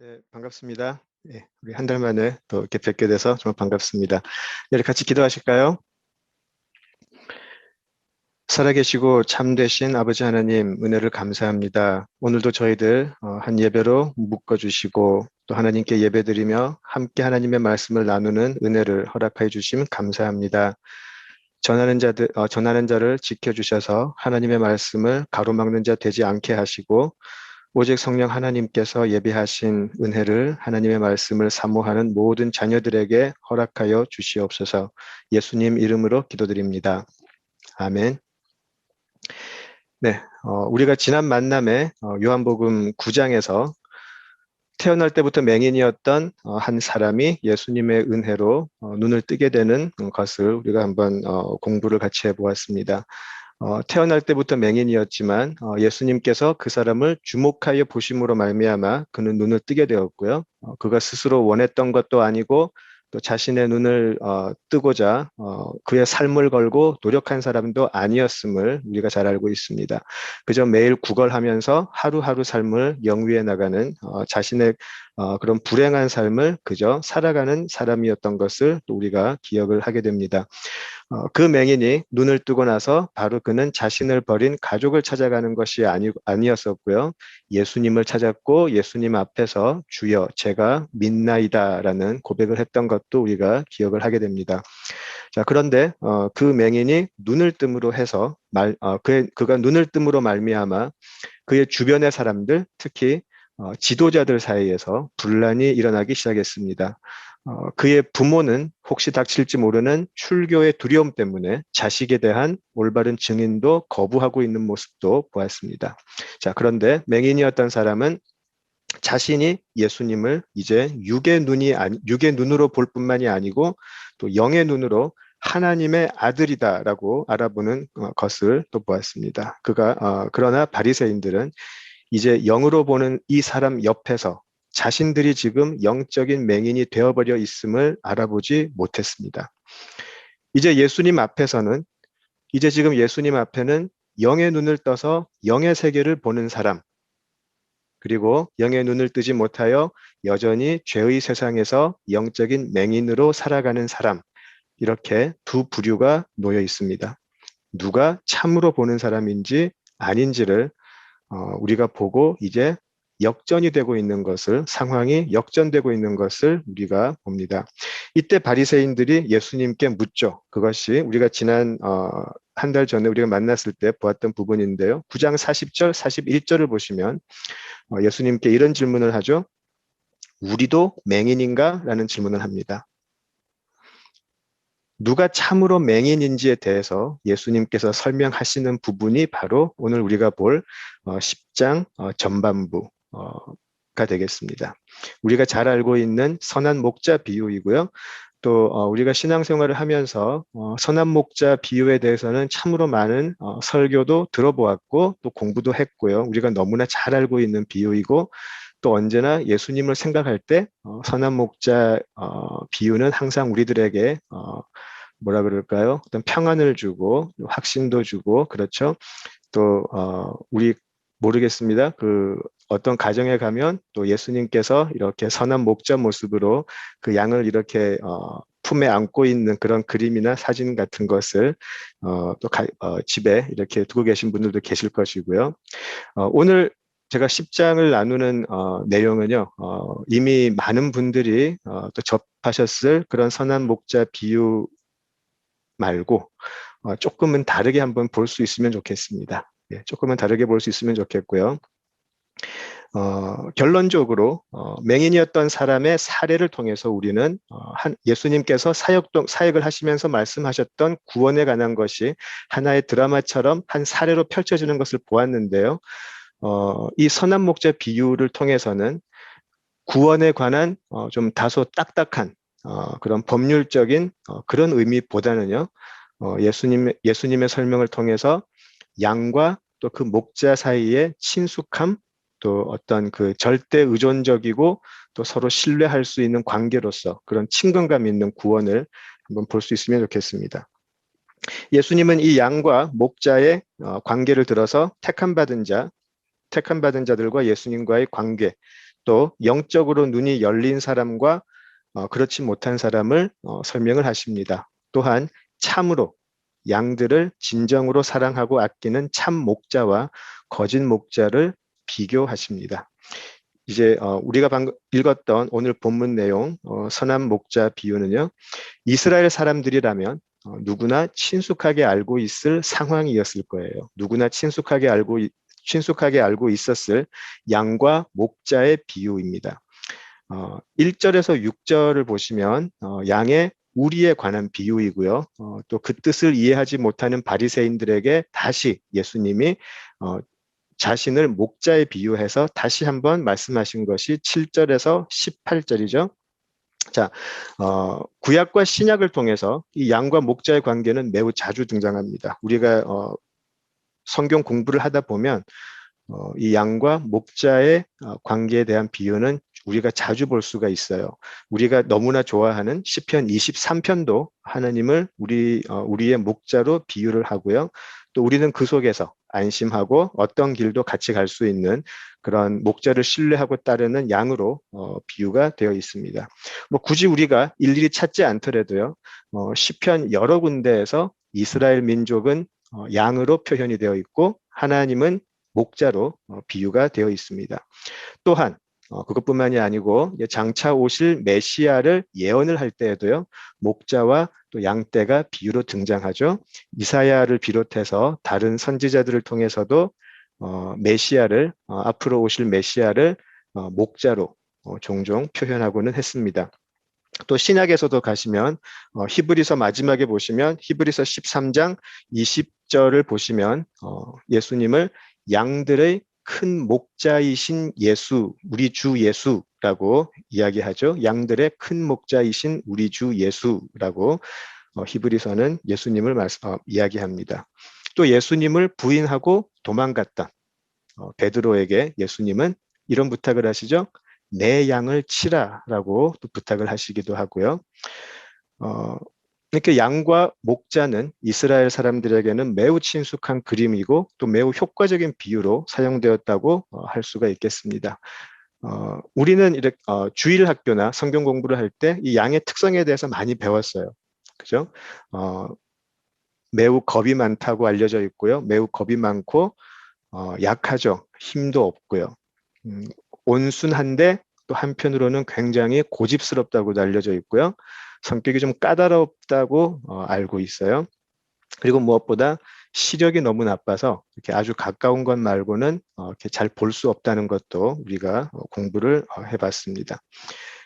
네, 반갑습니다. 예, 우리 한 달 만에 또 이렇게 뵙게 돼서 정말 반갑습니다. 네, 같이 기도하실까요? 살아계시고 참되신 아버지 하나님, 은혜를 감사합니다. 오늘도 저희들 한 예배로 묶어주시고 또 하나님께 예배드리며 함께 하나님의 말씀을 나누는 은혜를 허락하여 주심 감사합니다. 전하는 자를 지켜주셔서 하나님의 말씀을 가로막는 자 되지 않게 하시고 오직 성령 하나님께서 예비하신 은혜를 하나님의 말씀을 사모하는 모든 자녀들에게 허락하여 주시옵소서. 예수님 이름으로 기도드립니다. 아멘. 네, 우리가 지난 만남에 요한복음 9장에서 태어날 때부터 맹인이었던 한 사람이 예수님의 은혜로 눈을 뜨게 되는 것을 우리가 한번 공부를 같이 해보았습니다. 태어날 때부터 맹인이었지만 예수님께서 그 사람을 주목하여 보심으로 말미암아 그는 눈을 뜨게 되었고요. 그가 스스로 원했던 것도 아니고 또 자신의 눈을 뜨고자 그의 삶을 걸고 노력한 사람도 아니었음을 우리가 잘 알고 있습니다. 그저 매일 구걸하면서 하루하루 삶을 영위해 나가는 자신의 그런 불행한 삶을 그저 살아가는 사람이었던 것을 또 우리가 기억을 하게 됩니다. 그 맹인이 눈을 뜨고 나서 바로 그는 자신을 버린 가족을 찾아가는 것이 아니었었고요. 예수님을 찾았고 예수님 앞에서 주여 제가 믿나이다라는 고백을 했던 것도 우리가 기억을 하게 됩니다. 자, 그런데 그 맹인이 눈을 뜸으로 해서 그가 눈을 뜸으로 말미암아 그의 주변의 사람들, 특히 지도자들 사이에서 분란이 일어나기 시작했습니다. 그의 부모는 혹시 닥칠지 모르는 출교의 두려움 때문에 자식에 대한 올바른 증인도 거부하고 있는 모습도 보았습니다. 자, 그런데 맹인이었던 사람은 자신이 예수님을 이제 육의 눈으로 볼 뿐만이 아니고 또 영의 눈으로 하나님의 아들이다라고 알아보는 것을 또 보았습니다. 그러나 바리새인들은 이제 영으로 보는 이 사람 옆에서 자신들이 지금 영적인 맹인이 되어버려 있음을 알아보지 못했습니다. 이제 지금 예수님 앞에는 영의 눈을 떠서 영의 세계를 보는 사람, 그리고 영의 눈을 뜨지 못하여 여전히 죄의 세상에서 영적인 맹인으로 살아가는 사람, 이렇게 두 부류가 놓여 있습니다. 누가 참으로 보는 사람인지 아닌지를 우리가 보고 이제 상황이 역전되고 있는 것을 우리가 봅니다. 이때 바리새인들이 예수님께 묻죠. 그것이 우리가 지난 한 달 전에 우리가 만났을 때 보았던 부분인데요. 9장 40절, 41절을 보시면 예수님께 이런 질문을 하죠. 우리도 맹인인가? 라는 질문을 합니다. 누가 참으로 맹인인지에 대해서 예수님께서 설명하시는 부분이 바로 오늘 우리가 볼 10장 전반부가 되겠습니다. 우리가 잘 알고 있는 선한 목자 비유이고요. 또 우리가 신앙생활을 하면서 선한 목자 비유에 대해서는 참으로 많은 설교도 들어보았고 또 공부도 했고요. 우리가 너무나 잘 알고 있는 비유이고 또 언제나 예수님을 생각할 때 선한 목자 비유는 항상 우리들에게 뭐라 그럴까요? 어떤 평안을 주고 확신도 주고 그렇죠. 또 우리 모르겠습니다. 어떤 가정에 가면 또 예수님께서 이렇게 선한 목자 모습으로 그 양을 이렇게 품에 안고 있는 그런 그림이나 사진 같은 것을 집에 이렇게 두고 계신 분들도 계실 것이고요. 오늘 제가 10장을 나누는 내용은요, 이미 많은 분들이 또 접하셨을 그런 선한 목자 비유 말고 조금은 다르게 한번 볼 수 있으면 좋겠습니다. 예, 조금은 다르게 볼 수 있으면 좋겠고요. 결론적으로 맹인이었던 사람의 사례를 통해서 우리는 예수님께서 사역을 하시면서 말씀하셨던 구원에 관한 것이 하나의 드라마처럼 한 사례로 펼쳐지는 것을 보았는데요. 이 선한 목자 비유를 통해서는 구원에 관한 좀 다소 딱딱한 그런 법률적인 그런 의미보다는요. 예수님의 설명을 통해서 양과 또 그 목자 사이의 친숙함, 또 어떤 그 절대 의존적이고 또 서로 신뢰할 수 있는 관계로서 그런 친근감 있는 구원을 한번 볼 수 있으면 좋겠습니다. 예수님은 이 양과 목자의 관계를 들어서 택함 받은 자들과 예수님과의 관계, 또 영적으로 눈이 열린 사람과 그렇지 못한 사람을 설명을 하십니다. 또한 참으로 양들을 진정으로 사랑하고 아끼는 참 목자와 거짓 목자를 비교하십니다. 이제 우리가 방금 읽었던 오늘 본문 내용 선한 목자 비유는요. 이스라엘 사람들이라면 누구나 친숙하게 알고 있을 상황이었을 거예요. 누구나 친숙하게 알고 있었을 양과 목자의 비유입니다. 1절에서 6절을 보시면 양의 우리에 관한 비유이고요. 또 그 뜻을 이해하지 못하는 바리새인들에게 다시 예수님이 자신을 목자에 비유해서 다시 한번 말씀하신 것이 7절에서 18절이죠. 자, 구약과 신약을 통해서 이 양과 목자의 관계는 매우 자주 등장합니다. 우리가 성경 공부를 하다 보면 이 양과 목자의 관계에 대한 비유는 우리가 자주 볼 수가 있어요. 우리가 너무나 좋아하는 시편 23편도 하나님을 우리의 목자로 비유를 하고요. 또 우리는 그 속에서 안심하고 어떤 길도 같이 갈 수 있는 그런 목자를 신뢰하고 따르는 양으로 비유가 되어 있습니다. 뭐 굳이 우리가 일일이 찾지 않더라도요. 시편 여러 군데에서 이스라엘 민족은 양으로 표현이 되어 있고 하나님은 목자로 비유가 되어 있습니다. 또한 그것뿐만이 아니고 장차 오실 메시아를 예언을 할 때에도요. 목자와 또 양떼가 비유로 등장하죠. 이사야를 비롯해서 다른 선지자들을 통해서도 메시아를 앞으로 오실 메시아를 목자로 종종 표현하고는 했습니다. 또 신약에서도 가시면 히브리서 마지막에 보시면 히브리서 13장 20절을 보시면 예수님을 양들의 큰 목자이신 예수, 우리 주 예수라고 이야기하죠. 양들의 큰 목자이신 우리 주 예수라고 히브리서는 예수님을 이야기합니다. 또 예수님을 부인하고 도망갔던 베드로에게 예수님은 이런 부탁을 하시죠. 내 양을 치라라고 또 부탁을 하시기도 하고요. 이렇게 양과 목자는 이스라엘 사람들에게는 매우 친숙한 그림이고 또 매우 효과적인 비유로 사용되었다고 할 수가 있겠습니다. 우리는 이렇게 주일 학교나 성경 공부를 할 때 이 양의 특성에 대해서 많이 배웠어요. 그죠? 매우 겁이 많다고 알려져 있고요. 매우 겁이 많고 약하죠. 힘도 없고요. 온순한데 또 한편으로는 굉장히 고집스럽다고 알려져 있고요. 성격이 좀 까다롭다고 알고 있어요. 그리고 무엇보다 시력이 너무 나빠서 이렇게 아주 가까운 것 말고는 이렇게 잘 볼 수 없다는 것도 우리가 공부를 해봤습니다.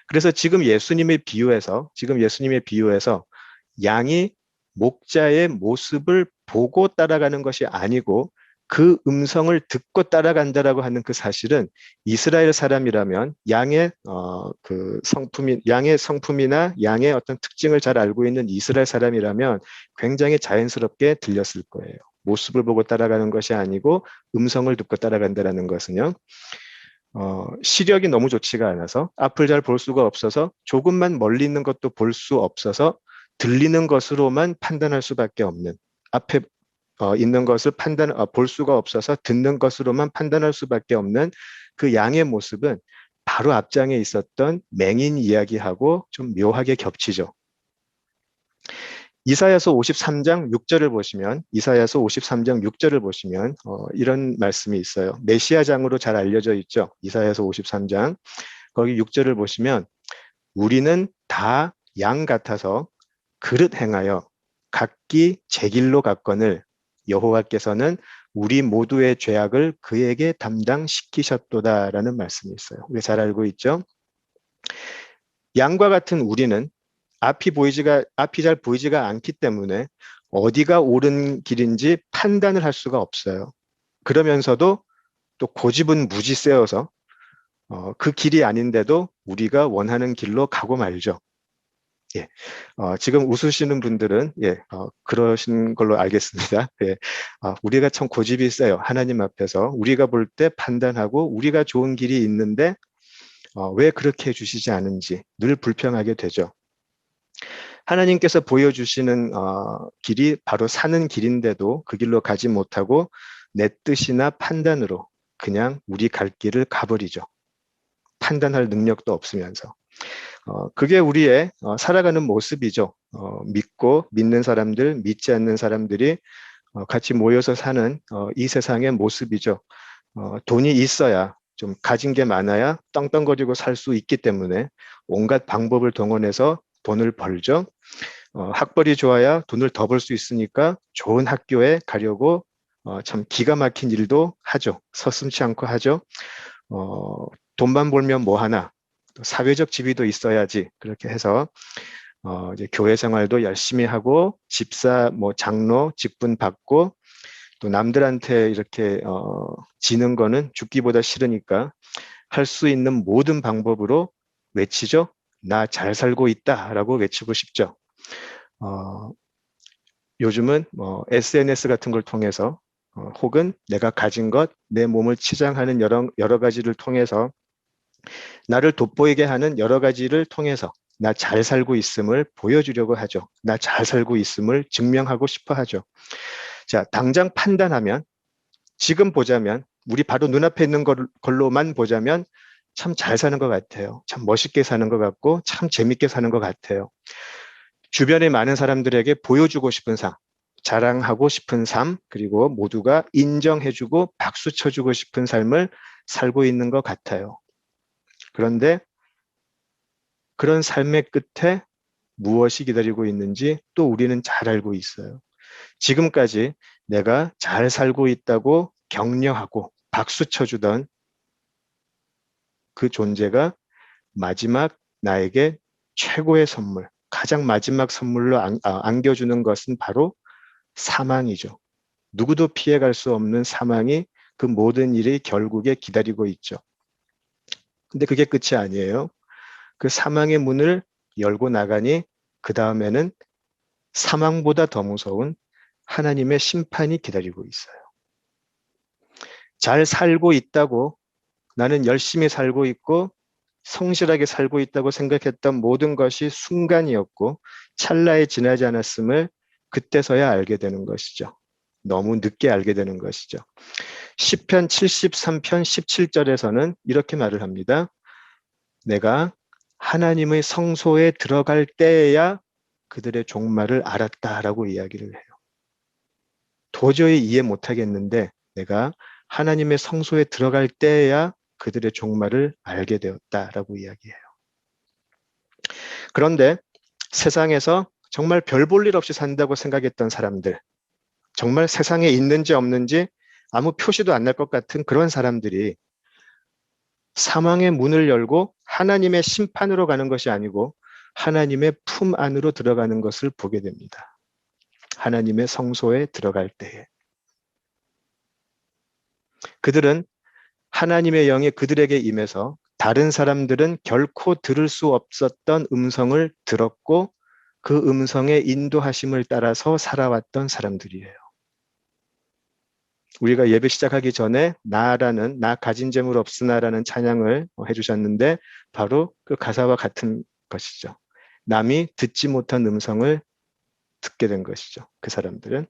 그래서 지금 예수님의 비유에서 양이 목자의 모습을 보고 따라가는 것이 아니고 그 음성을 듣고 따라간다라고 하는 그 사실은 이스라엘 사람이라면 양의 성품이나 양의 어떤 특징을 잘 알고 있는 이스라엘 사람이라면 굉장히 자연스럽게 들렸을 거예요. 모습을 보고 따라가는 것이 아니고 음성을 듣고 따라간다라는 것은요. 시력이 너무 좋지가 않아서 앞을 잘 볼 수가 없어서 조금만 멀리 있는 것도 볼 수 없어서 들리는 것으로만 판단할 수밖에 없는 앞에 있는 것을 볼 수가 없어서 듣는 것으로만 판단할 수밖에 없는 그 양의 모습은 바로 앞장에 있었던 맹인 이야기하고 좀 묘하게 겹치죠. 이사야서 53장 6절을 보시면 이런 말씀이 있어요. 메시아장으로 잘 알려져 있죠. 이사야서 53장 거기 6절을 보시면 우리는 다 양 같아서 그릇 행하여 각기 제 길로 갔거늘 여호와께서는 우리 모두의 죄악을 그에게 담당시키셨도다라는 말씀이 있어요. 우리 잘 알고 있죠? 양과 같은 우리는 앞이 잘 보이지가 않기 때문에 어디가 옳은 길인지 판단을 할 수가 없어요. 그러면서도 또 고집은 무지 세어서 그 길이 아닌데도 우리가 원하는 길로 가고 말죠. 예, 지금 웃으시는 분들은 그러신 걸로 알겠습니다. 예, 우리가 참 고집이 세요. 하나님 앞에서 우리가 볼 때 판단하고 우리가 좋은 길이 있는데 왜 그렇게 해주시지 않은지 늘 불평하게 되죠. 하나님께서 보여주시는 길이 바로 사는 길인데도 그 길로 가지 못하고 내 뜻이나 판단으로 그냥 우리 갈 길을 가버리죠. 판단할 능력도 없으면서. 그게 우리의 살아가는 모습이죠. 믿고 믿는 사람들, 믿지 않는 사람들이 같이 모여서 사는 이 세상의 모습이죠. 돈이 있어야 좀 가진 게 많아야 떵떵거리고 살 수 있기 때문에 온갖 방법을 동원해서 돈을 벌죠. 학벌이 좋아야 돈을 더 벌 수 있으니까 좋은 학교에 가려고 참 기가 막힌 일도 하죠. 서슴지 않고 하죠. 돈만 벌면 뭐 하나, 또 사회적 지위도 있어야지. 그렇게 해서 이제 교회 생활도 열심히 하고 집사, 뭐 장로 직분 받고 또 남들한테 이렇게 지는 거는 죽기보다 싫으니까 할 수 있는 모든 방법으로 외치죠. 나 잘 살고 있다라고 외치고 싶죠. 어, 요즘은 뭐 SNS 같은 걸 통해서 혹은 내가 가진 것, 내 몸을 치장하는 여러 가지를 통해서 나를 돋보이게 하는 여러 가지를 통해서 나 잘 살고 있음을 보여주려고 하죠. 나 잘 살고 있음을 증명하고 싶어 하죠. 자, 당장 판단하면 지금 보자면 우리 바로 눈앞에 있는 걸로만 보자면 참 잘 사는 것 같아요. 참 멋있게 사는 것 같고 참 재밌게 사는 것 같아요. 주변에 많은 사람들에게 보여주고 싶은 삶, 자랑하고 싶은 삶, 그리고 모두가 인정해주고 박수 쳐주고 싶은 삶을 살고 있는 것 같아요. 그런데 그런 삶의 끝에 무엇이 기다리고 있는지 또 우리는 잘 알고 있어요. 지금까지 내가 잘 살고 있다고 격려하고 박수 쳐주던 그 존재가 마지막 나에게 최고의 선물, 가장 마지막 선물로 안겨주는 것은 바로 사망이죠. 누구도 피해갈 수 없는 사망이 그 모든 일이 결국에 기다리고 있죠. 근데 그게 끝이 아니에요. 그 사망의 문을 열고 나가니 그 다음에는 사망보다 더 무서운 하나님의 심판이 기다리고 있어요. 잘 살고 있다고 나는 열심히 살고 있고 성실하게 살고 있다고 생각했던 모든 것이 순간이었고 찰나에 지나지 않았음을 그때서야 알게 되는 것이죠. 너무 늦게 알게 되는 것이죠. 시편 73편 17절에서는 이렇게 말을 합니다. 내가 하나님의 성소에 들어갈 때에야 그들의 종말을 알았다라고 이야기를 해요. 도저히 이해 못하겠는데 내가 하나님의 성소에 들어갈 때에야 그들의 종말을 알게 되었다라고 이야기해요. 그런데 세상에서 정말 별 볼 일 없이 산다고 생각했던 사람들, 정말 세상에 있는지 없는지 아무 표시도 안 날 것 같은 그런 사람들이 사망의 문을 열고 하나님의 심판으로 가는 것이 아니고 하나님의 품 안으로 들어가는 것을 보게 됩니다. 하나님의 성소에 들어갈 때에. 그들은 하나님의 영이 그들에게 임해서 다른 사람들은 결코 들을 수 없었던 음성을 들었고 그 음성의 인도하심을 따라서 살아왔던 사람들이에요. 우리가 예배 시작하기 전에 나라는 나 가진 재물 없으나라는 찬양을 해주셨는데 바로 그 가사와 같은 것이죠. 남이 듣지 못한 음성을 듣게 된 것이죠. 그 사람들은.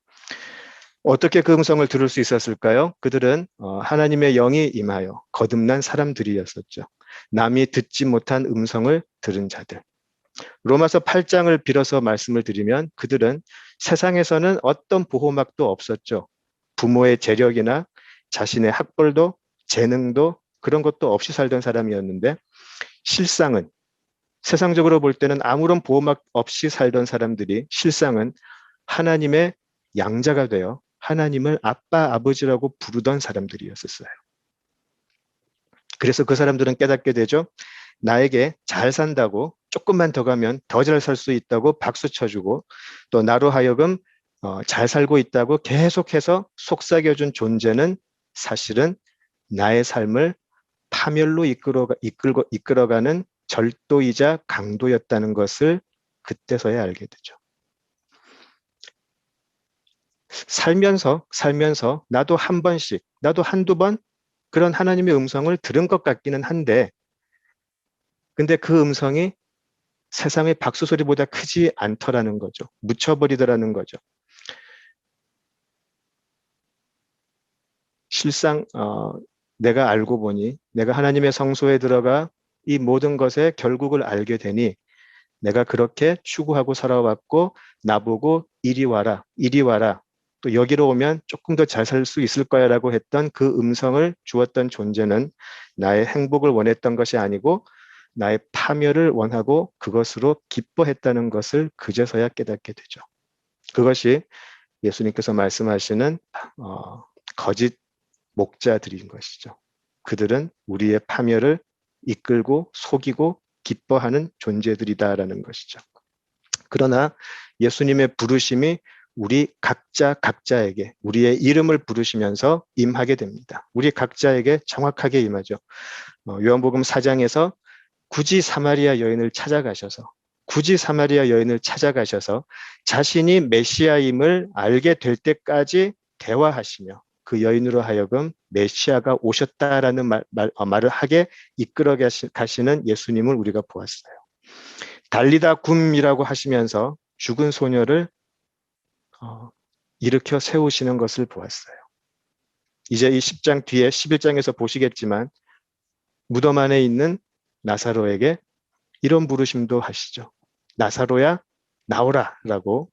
어떻게 그 음성을 들을 수 있었을까요? 그들은 하나님의 영이 임하여 거듭난 사람들이었었죠. 남이 듣지 못한 음성을 들은 자들. 로마서 8장을 빌어서 말씀을 드리면 그들은 세상에서는 어떤 보호막도 없었죠. 부모의 재력이나 자신의 학벌도 재능도 그런 것도 없이 살던 사람이었는데 실상은 세상적으로 볼 때는 아무런 보호막 없이 살던 사람들이 실상은 하나님의 양자가 되어 하나님을 아빠, 아버지라고 부르던 사람들이었었어요. 그래서 그 사람들은 깨닫게 되죠. 나에게 잘 산다고 조금만 더 가면 더 잘 살 수 있다고 박수 쳐주고 또 나로 하여금 잘 살고 있다고 계속해서 속삭여준 존재는 사실은 나의 삶을 파멸로 이끌어가는 절도이자 강도였다는 것을 그때서야 알게 되죠. 살면서 나도 한 번씩, 나도 한두 번 그런 하나님의 음성을 들은 것 같기는 한데 근데 그 음성이 세상의 박수 소리보다 크지 않더라는 거죠. 묻혀버리더라는 거죠. 실상 내가 알고 보니 내가 하나님의 성소에 들어가 이 모든 것의 결국을 알게 되니 내가 그렇게 추구하고 살아왔고 나보고 이리 와라, 이리 와라. 또 여기로 오면 조금 더 잘 살 수 있을 거야 라고 했던 그 음성을 주었던 존재는 나의 행복을 원했던 것이 아니고 나의 파멸을 원하고 그것으로 기뻐했다는 것을 그제서야 깨닫게 되죠. 그것이 예수님께서 말씀하시는 거짓 목자들인 것이죠. 그들은 우리의 파멸을 이끌고 속이고 기뻐하는 존재들이다라는 것이죠. 그러나 예수님의 부르심이 우리 각자에게 우리의 이름을 부르시면서 임하게 됩니다. 우리 각자에게 정확하게 임하죠. 요한복음 4장에서 굳이 사마리아 여인을 찾아가셔서 자신이 메시아임을 알게 될 때까지 대화하시며 그 여인으로 하여금 메시아가 오셨다라는 말을 하게 이끌어 가시는 예수님을 우리가 보았어요. 달리다 굼이라고 하시면서 죽은 소녀를 일으켜 세우시는 것을 보았어요. 이제 이 10장 뒤에 11장에서 보시겠지만 무덤 안에 있는 나사로에게 이런 부르심도 하시죠. 나사로야 나오라 라고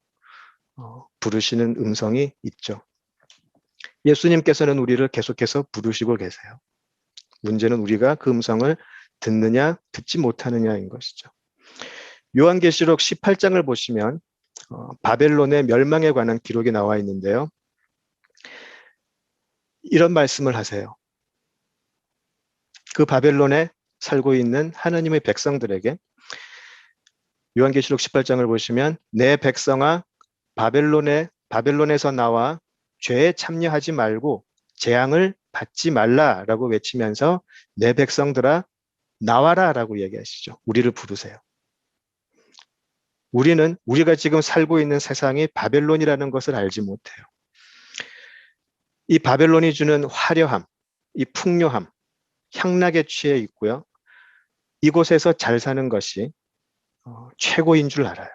부르시는 음성이 있죠. 예수님께서는 우리를 계속해서 부르시고 계세요. 문제는 우리가 그 음성을 듣느냐 듣지 못하느냐인 것이죠. 요한계시록 18장을 보시면 바벨론의 멸망에 관한 기록이 나와 있는데요. 이런 말씀을 하세요. 그 바벨론에 살고 있는 하나님의 백성들에게 요한계시록 18장을 보시면 내 백성아 바벨론에서 나와 죄에 참여하지 말고 재앙을 받지 말라라고 외치면서 내 백성들아 나와라라고 얘기하시죠. 우리를 부르세요. 우리가 지금 살고 있는 세상이 바벨론이라는 것을 알지 못해요. 이 바벨론이 주는 화려함, 이 풍요함, 향락에 취해 있고요. 이곳에서 잘 사는 것이 최고인 줄 알아요.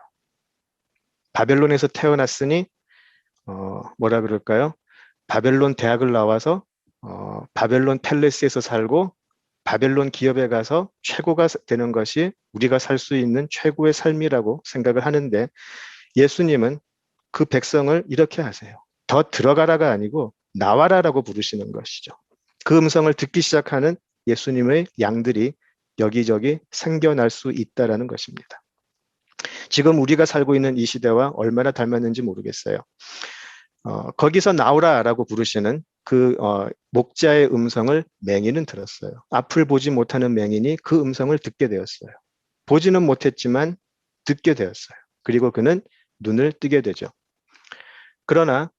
바벨론에서 태어났으니 뭐라 그럴까요? 바벨론 대학을 나와서 바벨론 팰리스에서 살고 바벨론 기업에 가서 최고가 되는 것이 우리가 살 수 있는 최고의 삶이라고 생각을 하는데 예수님은 그 백성을 이렇게 하세요. 더 들어가라가 아니고 나와라라고 부르시는 것이죠. 그 음성을 듣기 시작하는 예수님의 양들이 여기저기 생겨날 수 있다라는 것입니다. 지금 우리가 살고 있는 이 시대와 얼마나 닮았는지 모르겠어요. 거기서 나오라라고 부르시는 그 목자의 음성을 맹인은 들었어요. 앞을 보지 못하는 맹인이 그 음성을 듣게 되었어요. 보지는 못했지만 듣게 되었어요. 그리고 그는 눈을 뜨게 되죠. 그러나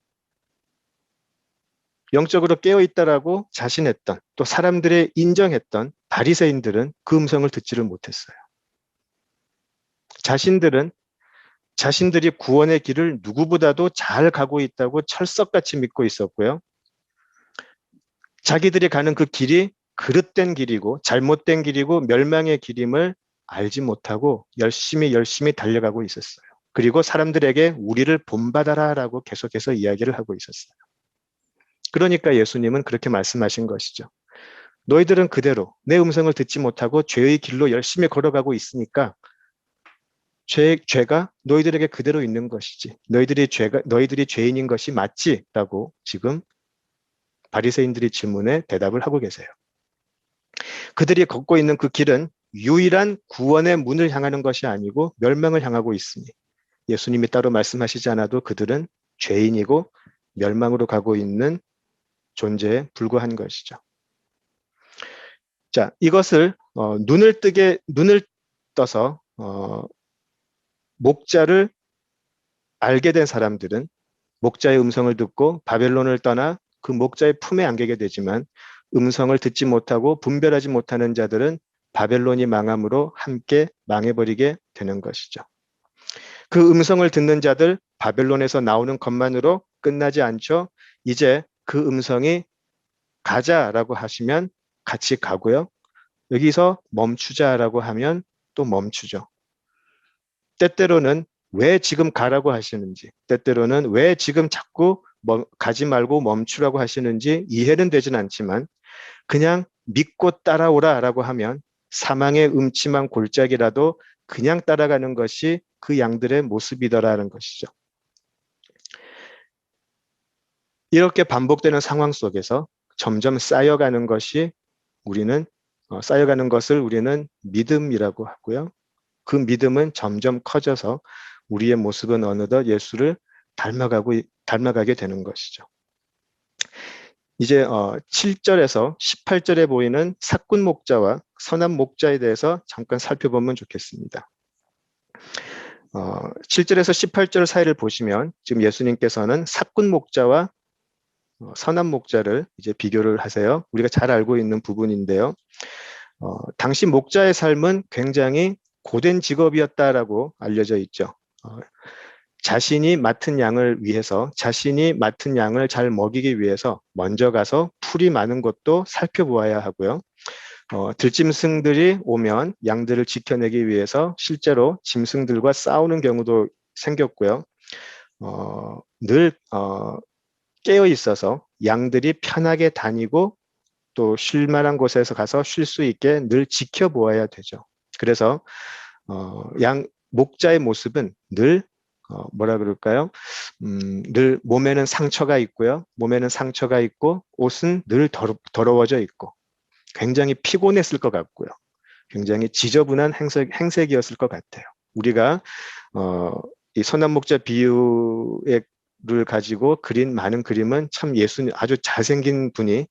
영적으로 깨어있다라고 자신했던 또 사람들의 인정했던 바리새인들은 그 음성을 듣지를 못했어요. 자신들이 구원의 길을 누구보다도 잘 가고 있다고 철석같이 믿고 있었고요. 자기들이 가는 그 길이 그릇된 길이고 잘못된 길이고 멸망의 길임을 알지 못하고 열심히 달려가고 있었어요. 그리고 사람들에게 우리를 본받아라라고 계속해서 이야기를 하고 있었어요. 그러니까 예수님은 그렇게 말씀하신 것이죠. 너희들은 그대로 내 음성을 듣지 못하고 죄의 길로 열심히 걸어가고 있으니까 죄가 너희들에게 그대로 있는 것이지. 너희들이 죄인인 것이 맞지? 라고 지금 바리새인들의 질문에 대답을 하고 계세요. 그들이 걷고 있는 그 길은 유일한 구원의 문을 향하는 것이 아니고 멸망을 향하고 있으니 예수님이 따로 말씀하시지 않아도 그들은 죄인이고 멸망으로 가고 있는 존재에 불과한 것이죠. 자, 이것을 눈을 떠서 목자를 알게 된 사람들은 목자의 음성을 듣고 바벨론을 떠나 그 목자의 품에 안기게 되지만 음성을 듣지 못하고 분별하지 못하는 자들은 바벨론이 망함으로 함께 망해버리게 되는 것이죠. 그 음성을 듣는 자들 바벨론에서 나오는 것만으로 끝나지 않죠. 이제 그 음성이 가자라고 하시면 같이 가고요. 여기서 멈추자라고 하면 또 멈추죠. 때때로는 왜 지금 가라고 하시는지, 때때로는 왜 지금 자꾸 가지 말고 멈추라고 하시는지 이해는 되진 않지만 그냥 믿고 따라오라라고 하면 사망의 음침한 골짜기라도 그냥 따라가는 것이 그 양들의 모습이더라는 것이죠. 이렇게 반복되는 상황 속에서 점점 쌓여가는 것이 쌓여가는 것을 우리는 믿음이라고 하고요. 그 믿음은 점점 커져서 우리의 모습은 어느덧 예수를 닮아가게 되는 것이죠. 이제 7절에서 18절에 보이는 사꾼 목자와 선한 목자에 대해서 잠깐 살펴보면 좋겠습니다. 7절에서 18절 사이를 보시면 지금 예수님께서는 사꾼 목자와 선한 목자를 이제 비교를 하세요. 우리가 잘 알고 있는 부분인데요. 당시 목자의 삶은 굉장히 고된 직업이었다라고 알려져 있죠. 자신이 맡은 양을 위해서, 자신이 맡은 양을 잘 먹이기 위해서 먼저 가서 풀이 많은 곳도 살펴보아야 하고요. 들짐승들이 오면 양들을 지켜내기 위해서 실제로 짐승들과 싸우는 경우도 생겼고요. 늘 깨어 있어서 양들이 편하게 다니고 또 쉴 만한 곳에서 가서 쉴 수 있게 늘 지켜보아야 되죠. 그래서 목자의 모습은 늘 뭐라 그럴까요? 늘 몸에는 상처가 있고요. 몸에는 상처가 있고 옷은 늘 더러워져 있고 굉장히 피곤했을 것 같고요. 굉장히 지저분한 행색이었을 것 같아요. 우리가 이 선한 목자 비유를 가지고 그린 많은 그림은 참 예수님 아주 잘생긴 분이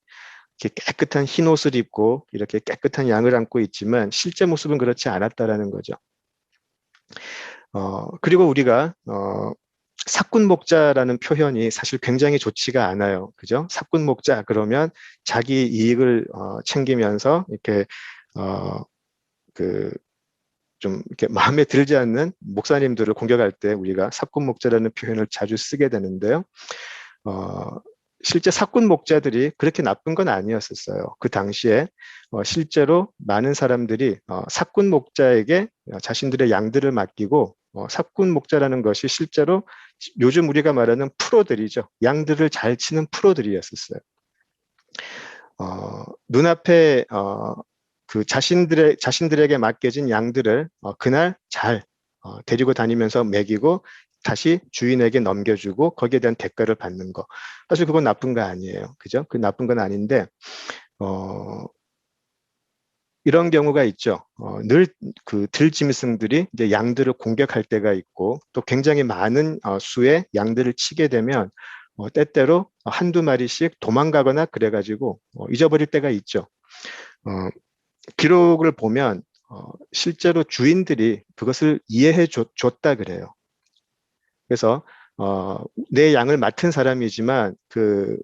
이렇게 깨끗한 흰 옷을 입고 이렇게 깨끗한 양을 안고 있지만 실제 모습은 그렇지 않았다라는 거죠. 그리고 우리가 사꾼 목자라는 표현이 사실 굉장히 좋지가 않아요. 그죠? 사꾼 목자 그러면 자기 이익을 챙기면서 이렇게 좀 이렇게 마음에 들지 않는 목사님들을 공격할 때 우리가 사꾼 목자라는 표현을 자주 쓰게 되는데요. 실제 사꾼 목자들이 그렇게 나쁜 건 아니었었어요. 그 당시에 실제로 많은 사람들이 사꾼 목자에게 자신들의 양들을 맡기고 사꾼 목자라는 것이 실제로 요즘 우리가 말하는 프로들이죠. 양들을 잘 치는 프로들이었었어요. 눈앞에 그 자신들에게 맡겨진 양들을 그날 잘 데리고 다니면서 먹이고 다시 주인에게 넘겨주고 거기에 대한 대가를 받는 거. 사실 그건 나쁜 거 아니에요. 그죠? 그 나쁜 건 아닌데, 이런 경우가 있죠. 늘 그 들짐승들이 이제 양들을 공격할 때가 있고 또 굉장히 많은 수의 양들을 치게 되면 때때로 한두 마리씩 도망가거나 그래가지고 잊어버릴 때가 있죠. 기록을 보면 실제로 주인들이 그것을 이해해 줬다 그래요. 그래서 내 양을 맡은 사람이지만 그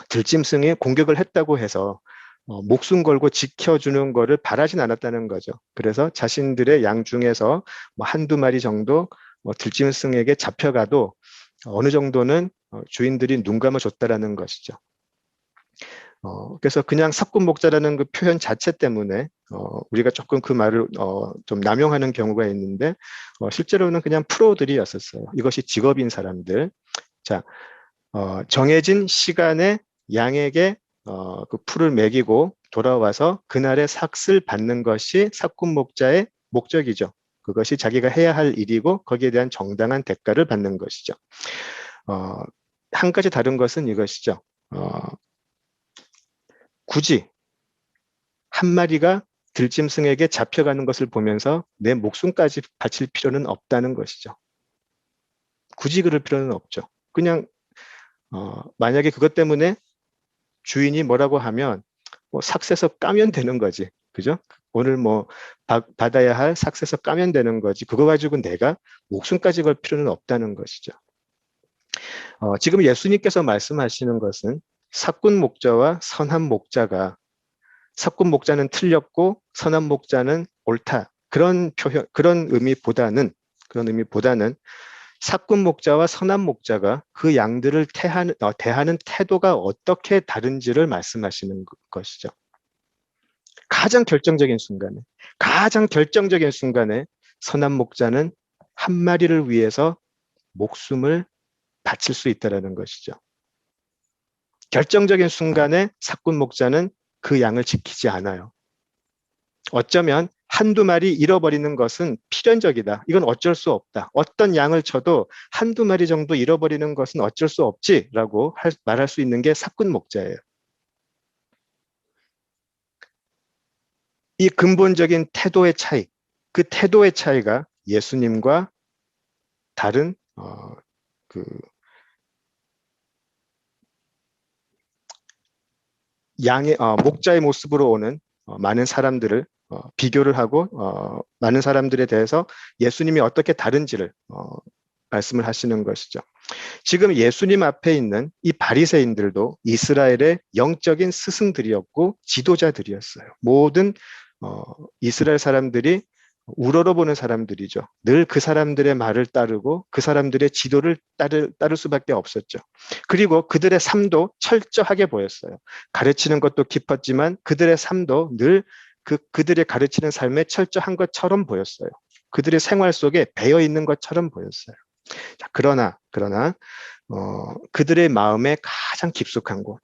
들짐승이 공격을 했다고 해서 목숨 걸고 지켜주는 거를 바라진 않았다는 거죠. 그래서 자신들의 양 중에서 뭐 한두 마리 정도 들짐승에게 잡혀가도 어느 정도는 주인들이 눈 감아줬다라는 것이죠. 그래서 그냥 사꾼 목자라는 그 표현 자체 때문에 우리가 조금 그 말을 좀 남용하는 경우가 있는데 실제로는 그냥 프로들이었었어요. 이것이 직업인 사람들. 자, 정해진 시간에 양에게 그 풀을 먹이고 돌아와서 그날의 삭을 받는 것이 사꾼 목자의 목적이죠. 그것이 자기가 해야 할 일이고 거기에 대한 정당한 대가를 받는 것이죠. 한 가지 다른 것은 이것이죠. 굳이 한 마리가 들짐승에게 잡혀가는 것을 보면서 내 목숨까지 바칠 필요는 없다는 것이죠. 굳이 그럴 필요는 없죠. 그냥 만약에 그것 때문에 주인이 뭐라고 하면 뭐 삭세서 까면 되는 거지. 그죠? 오늘 뭐 받아야 할 삭세서 까면 되는 거지. 그거 가지고 내가 목숨까지 걸 필요는 없다는 것이죠. 지금 예수님께서 말씀하시는 것은 사꾼 목자와 선한 목자가 사꾼 목자는 틀렸고 선한 목자는 옳다. 그런 의미보다는 사꾼 목자와 선한 목자가 그 양들을 대하는 태도가 어떻게 다른지를 말씀하시는 것이죠. 가장 결정적인 순간에 선한 목자는 한 마리를 위해서 목숨을 바칠 수 있다는 것이죠. 결정적인 순간에 사꾼 목자는 그 양을 지키지 않아요. 어쩌면 한두 마리 잃어버리는 것은 필연적이다. 이건 어쩔 수 없다. 어떤 양을 쳐도 한두 마리 정도 잃어버리는 것은 어쩔 수 없지라고 말할 수 있는 게 사꾼 목자예요. 이 근본적인 태도의 차이, 그 태도의 차이가 예수님과 다른 그 양의 목자의 모습으로 오는 많은 사람들을 비교를 하고 많은 사람들에 대해서 예수님이 어떻게 다른지를 말씀을 하시는 것이죠. 지금 예수님 앞에 있는 이 바리새인들도 이스라엘의 영적인 스승들이었고 지도자들이었어요. 모든 이스라엘 사람들이 우러러보는 사람들이죠. 늘 그 사람들의 말을 따르고 그 사람들의 지도를 따를 수밖에 없었죠. 그리고 그들의 삶도 철저하게 보였어요. 가르치는 것도 깊었지만 그들의 삶도 늘 그들의 가르치는 삶에 철저한 것처럼 보였어요. 그들의 생활 속에 배어 있는 것처럼 보였어요. 자, 그러나 그들의 마음에 가장 깊숙한 곳,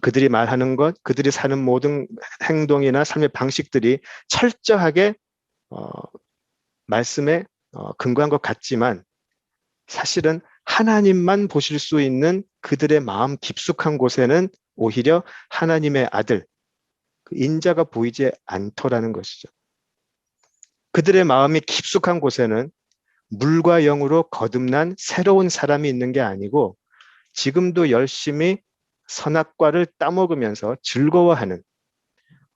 그들이 말하는 것, 그들이 사는 모든 행동이나 삶의 방식들이 철저하게 말씀에 근거한 것 같지만 사실은 하나님만 보실 수 있는 그들의 마음 깊숙한 곳에는 오히려 하나님의 아들, 그 인자가 보이지 않더라는 것이죠. 그들의 마음이 깊숙한 곳에는 물과 영으로 거듭난 새로운 사람이 있는 게 아니고 지금도 열심히 선악과를 따먹으면서 즐거워하는,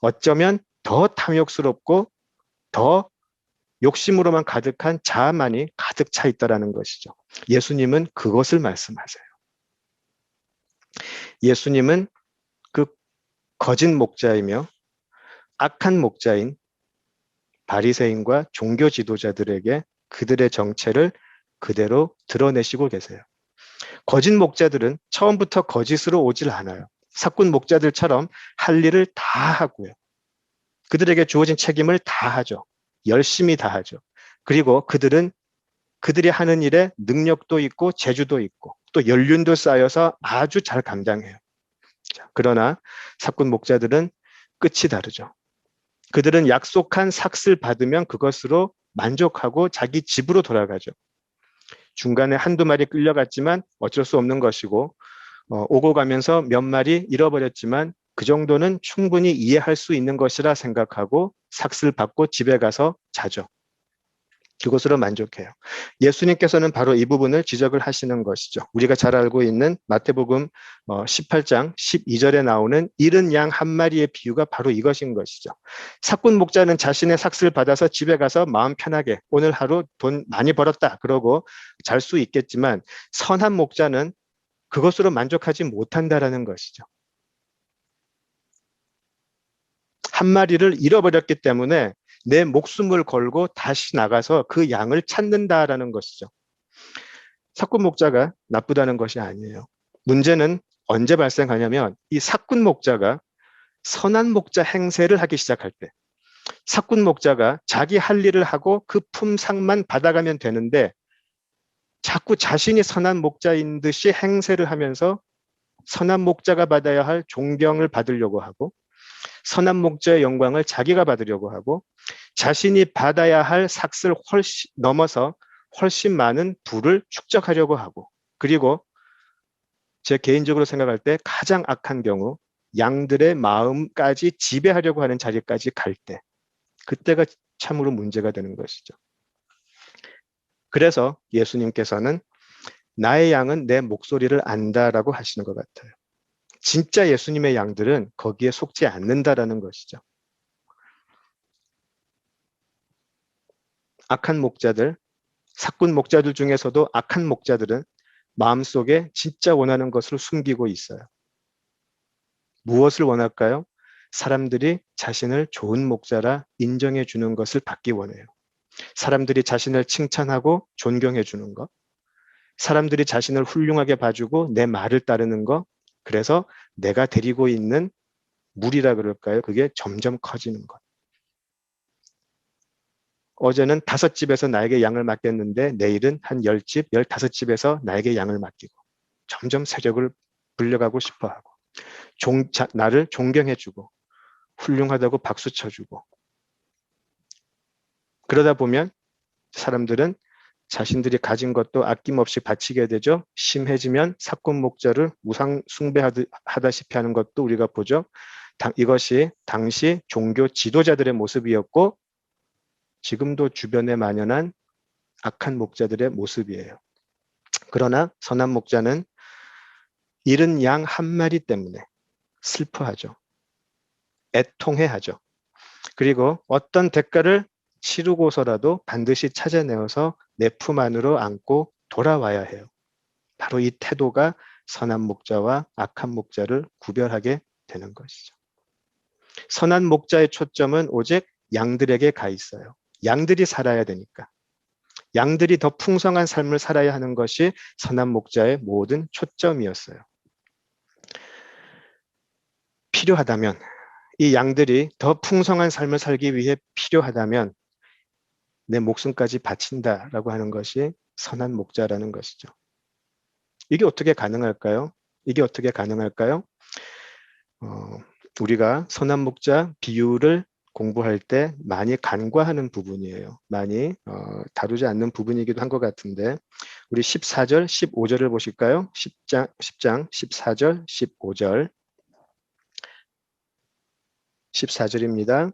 어쩌면 더 탐욕스럽고 더 욕심으로만 가득한 자아만이 가득 차 있다라는 것이죠. 예수님은 그것을 말씀하세요. 예수님은 그 거짓 목자이며 악한 목자인 바리새인과 종교 지도자들에게 그들의 정체를 그대로 드러내시고 계세요. 거짓 목자들은 처음부터 거짓으로 오질 않아요. 사꾼 목자들처럼 할 일을 다 하고요. 그들에게 주어진 책임을 다 하죠. 열심히 다 하죠. 그리고 그들이 하는 일에 능력도 있고 재주도 있고 또 연륜도 쌓여서 아주 잘 감당해요. 그러나 사꾼 목자들은 끝이 다르죠. 그들은 약속한 삭을 받으면 그것으로 만족하고 자기 집으로 돌아가죠. 중간에 한두 마리 끌려갔지만 어쩔 수 없는 것이고 오고 가면서 몇 마리 잃어버렸지만 그 정도는 충분히 이해할 수 있는 것이라 생각하고 삭을 받고 집에 가서 자죠. 그것으로 만족해요. 예수님께서는 바로 이 부분을 지적을 하시는 것이죠. 우리가 잘 알고 있는 마태복음 18장 12절에 나오는 잃은 양 한 마리의 비유가 바로 이것인 것이죠. 삭꾼 목자는 자신의 삭슬 받아서 집에 가서 마음 편하게 오늘 하루 돈 많이 벌었다 그러고 잘 수 있겠지만 선한 목자는 그것으로 만족하지 못한다라는 것이죠. 한 마리를 잃어버렸기 때문에 내 목숨을 걸고 다시 나가서 그 양을 찾는다라는 것이죠. 사꾼 목자가 나쁘다는 것이 아니에요. 문제는 언제 발생하냐면 이 사꾼 목자가 선한 목자 행세를 하기 시작할 때, 사꾼 목자가 자기 할 일을 하고 그 품상만 받아가면 되는데 자꾸 자신이 선한 목자인 듯이 행세를 하면서 선한 목자가 받아야 할 존경을 받으려고 하고 선한 목자의 영광을 자기가 받으려고 하고 자신이 받아야 할 삭을 훨씬 넘어서 훨씬 많은 부를 축적하려고 하고 그리고 제 개인적으로 생각할 때 가장 악한 경우 양들의 마음까지 지배하려고 하는 자리까지 갈 때 그때가 참으로 문제가 되는 것이죠. 그래서 예수님께서는 나의 양은 내 목소리를 안다라고 하시는 것 같아요. 진짜 예수님의 양들은 거기에 속지 않는다라는 것이죠. 악한 목자들, 사꾼 목자들 중에서도 악한 목자들은 마음속에 진짜 원하는 것을 숨기고 있어요. 무엇을 원할까요? 사람들이 자신을 좋은 목자라 인정해 주는 것을 받기 원해요. 사람들이 자신을 칭찬하고 존경해 주는 것. 사람들이 자신을 훌륭하게 봐주고 내 말을 따르는 것. 그래서 내가 데리고 있는 물이라 그럴까요? 그게 점점 커지는 것. 어제는 5집에서 나에게 양을 맡겼는데 내일은 한 10집, 15집에서 나에게 양을 맡기고 점점 세력을 불려가고 싶어하고 나를 존경해주고 훌륭하다고 박수 쳐주고, 그러다 보면 사람들은 자신들이 가진 것도 아낌없이 바치게 되죠. 심해지면 사건 목자를 우상 숭배하다시피 하는 것도 우리가 보죠. 이것이 당시 종교 지도자들의 모습이었고 지금도 주변에 만연한 악한 목자들의 모습이에요. 그러나 선한 목자는 잃은 양 한 마리 때문에 슬퍼하죠. 애통해하죠. 그리고 어떤 대가를 치르고서라도 반드시 찾아내어서 내 품 안으로 안고 돌아와야 해요. 바로 이 태도가 선한 목자와 악한 목자를 구별하게 되는 것이죠. 선한 목자의 초점은 오직 양들에게 가 있어요. 양들이 살아야 되니까. 양들이 더 풍성한 삶을 살아야 하는 것이 선한 목자의 모든 초점이었어요. 필요하다면, 이 양들이 더 풍성한 삶을 살기 위해 필요하다면 내 목숨까지 바친다라고 하는 것이 선한 목자라는 것이죠. 이게 어떻게 가능할까요? 이게 어떻게 가능할까요? 우리가 선한 목자 비유를 공부할 때 많이 간과하는 부분이에요. 많이 다루지 않는 부분이기도 한 것 같은데 우리 14절, 15절을 보실까요? 10장 14절, 15절 14절입니다.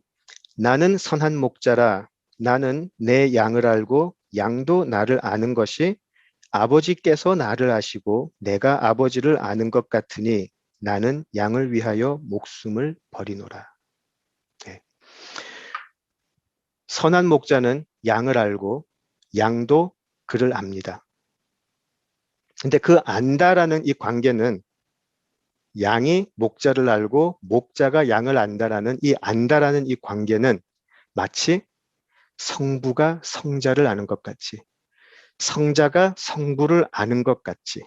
나는 선한 목자라 나는 내 양을 알고 양도 나를 아는 것이 아버지께서 나를 아시고 내가 아버지를 아는 것 같으니 나는 양을 위하여 목숨을 버리노라. 네. 선한 목자는 양을 알고 양도 그를 압니다. 근데 그 안다라는 이 관계는 양이 목자를 알고 목자가 양을 안다라는 이 안다라는 이 관계는 마치 성부가 성자를 아는 것 같이 성자가 성부를 아는 것 같이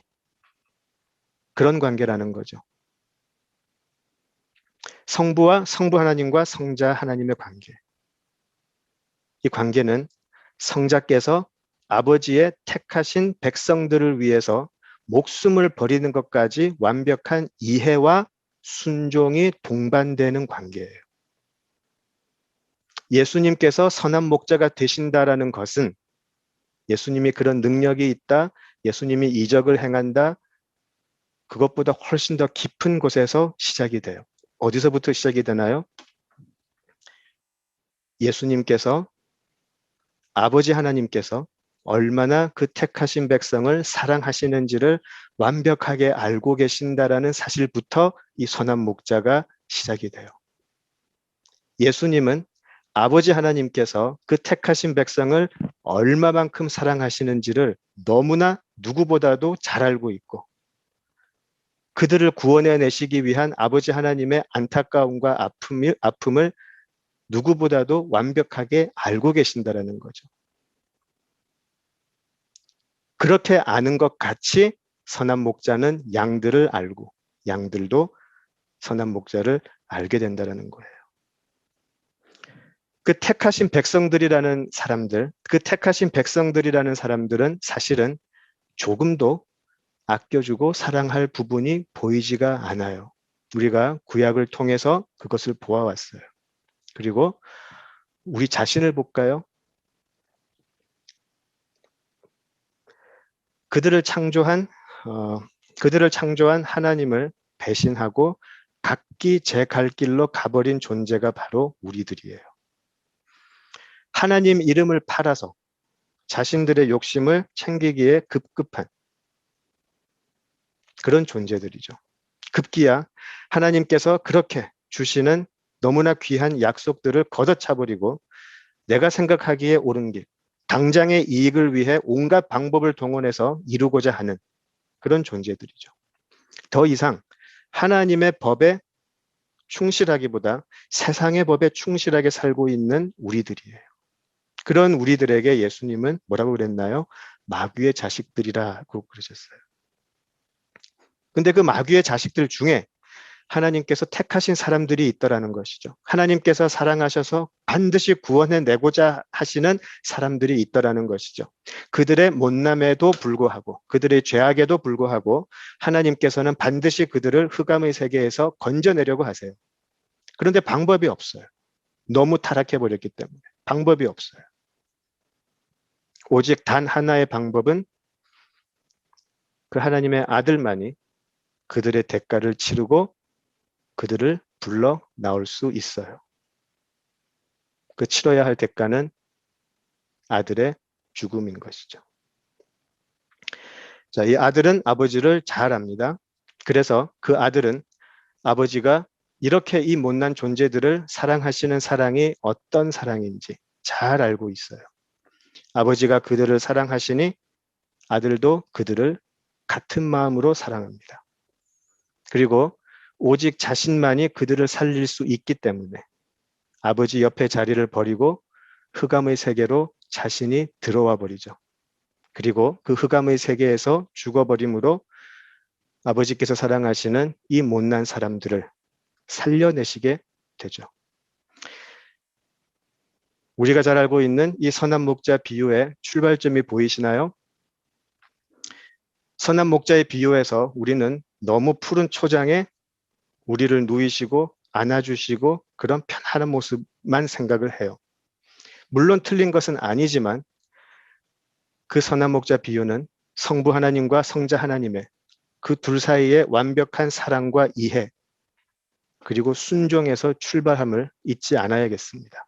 그런 관계라는 거죠. 성부와 성부 하나님과 성자 하나님의 관계. 이 관계는 성자께서 아버지의 택하신 백성들을 위해서 목숨을 버리는 것까지 완벽한 이해와 순종이 동반되는 관계예요. 예수님께서 선한 목자가 되신다라는 것은 예수님이 그런 능력이 있다, 예수님이 이적을 행한다, 그것보다 훨씬 더 깊은 곳에서 시작이 돼요. 어디서부터 시작이 되나요? 예수님께서 아버지 하나님께서 얼마나 그 택하신 백성을 사랑하시는지를 완벽하게 알고 계신다라는 사실부터 이 선한 목자가 시작이 돼요. 예수님은 아버지 하나님께서 그 택하신 백성을 얼마만큼 사랑하시는지를 너무나 누구보다도 잘 알고 있고 그들을 구원해내시기 위한 아버지 하나님의 안타까움과 아픔을 누구보다도 완벽하게 알고 계신다라는 거죠. 그렇게 아는 것 같이 선한 목자는 양들을 알고 양들도 선한 목자를 알게 된다는 거예요. 그 택하신 백성들이라는 사람들은 사실은 조금도 아껴주고 사랑할 부분이 보이지가 않아요. 우리가 구약을 통해서 그것을 보아왔어요. 그리고 우리 자신을 볼까요? 그들을 창조한 하나님을 배신하고 각기 제 갈 길로 가버린 존재가 바로 우리들이에요. 하나님 이름을 팔아서 자신들의 욕심을 챙기기에 급급한 그런 존재들이죠. 급기야 하나님께서 그렇게 주시는 너무나 귀한 약속들을 걷어차버리고 내가 생각하기에 옳은 길, 당장의 이익을 위해 온갖 방법을 동원해서 이루고자 하는 그런 존재들이죠. 더 이상 하나님의 법에 충실하기보다 세상의 법에 충실하게 살고 있는 우리들이에요. 그런 우리들에게 예수님은 뭐라고 그랬나요? 마귀의 자식들이라고 그러셨어요. 근데 그 마귀의 자식들 중에 하나님께서 택하신 사람들이 있더라는 것이죠. 하나님께서 사랑하셔서 반드시 구원해내고자 하시는 사람들이 있더라는 것이죠. 그들의 못남에도 불구하고 그들의 죄악에도 불구하고 하나님께서는 반드시 그들을 흑암의 세계에서 건져내려고 하세요. 그런데 방법이 없어요. 너무 타락해버렸기 때문에 방법이 없어요. 오직 단 하나의 방법은 그 하나님의 아들만이 그들의 대가를 치르고 그들을 불러 나올 수 있어요. 그 치러야 할 대가는 아들의 죽음인 것이죠. 자, 이 아들은 아버지를 잘 압니다. 그래서 그 아들은 아버지가 이렇게 이 못난 존재들을 사랑하시는 사랑이 어떤 사랑인지 잘 알고 있어요. 아버지가 그들을 사랑하시니 아들도 그들을 같은 마음으로 사랑합니다. 그리고 오직 자신만이 그들을 살릴 수 있기 때문에 아버지 옆에 자리를 버리고 흑암의 세계로 자신이 들어와 버리죠. 그리고 그 흑암의 세계에서 죽어버림으로 아버지께서 사랑하시는 이 못난 사람들을 살려내시게 되죠. 우리가 잘 알고 있는 이 선한 목자 비유의 출발점이 보이시나요? 선한 목자의 비유에서 우리는 너무 푸른 초장에 우리를 누이시고 안아주시고 그런 편안한 모습만 생각을 해요. 물론 틀린 것은 아니지만 그 선한 목자 비유는 성부 하나님과 성자 하나님의 그 둘 사이의 완벽한 사랑과 이해 그리고 순종에서 출발함을 잊지 않아야겠습니다.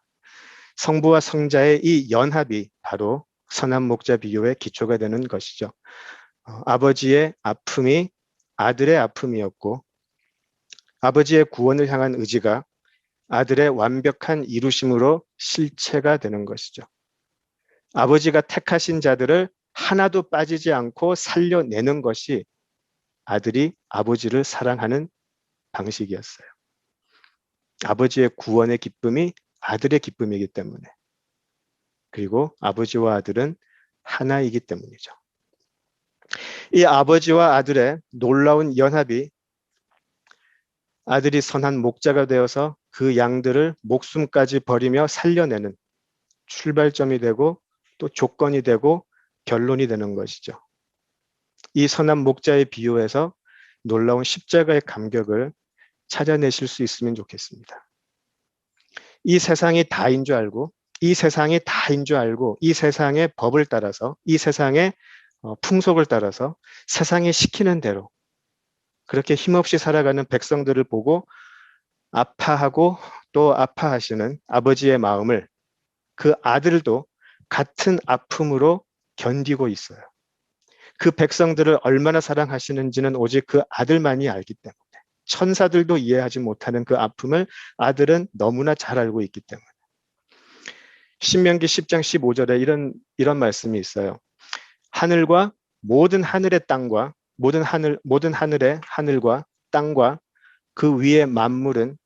성부와 성자의 이 연합이 바로 선한 목자 비유의 기초가 되는 것이죠. 아버지의 아픔이 아들의 아픔이었고 아버지의 구원을 향한 의지가 아들의 완벽한 이루심으로 실체가 되는 것이죠. 아버지가 택하신 자들을 하나도 빠지지 않고 살려내는 것이 아들이 아버지를 사랑하는 방식이었어요. 아버지의 구원의 기쁨이 아들의 기쁨이기 때문에 그리고 아버지와 아들은 하나이기 때문이죠. 이 아버지와 아들의 놀라운 연합이 아들이 선한 목자가 되어서 그 양들을 목숨까지 버리며 살려내는 출발점이 되고 또 조건이 되고 결론이 되는 것이죠. 이 선한 목자의 비유에서 놀라운 십자가의 감격을 찾아내실 수 있으면 좋겠습니다. 이 세상이 다인 줄 알고 이 세상이 다인 줄 알고 이 세상의 법을 따라서 이 세상의 풍속을 따라서 세상이 시키는 대로 그렇게 힘없이 살아가는 백성들을 보고 아파하고 또 아파하시는 아버지의 마음을 그 아들도 같은 아픔으로 견디고 있어요. 그 백성들을 얼마나 사랑하시는지는 오직 그 아들만이 알기 때문에 천사들도 이해하지 못하는 그 아픔을 아들은 너무나 잘 알고 있기 때문에 신명기 10장 15절에 이런 말씀이 있어요. 하늘과 모든 하늘의 땅과 모든 하늘의 하늘과 땅과 그 위의 만물은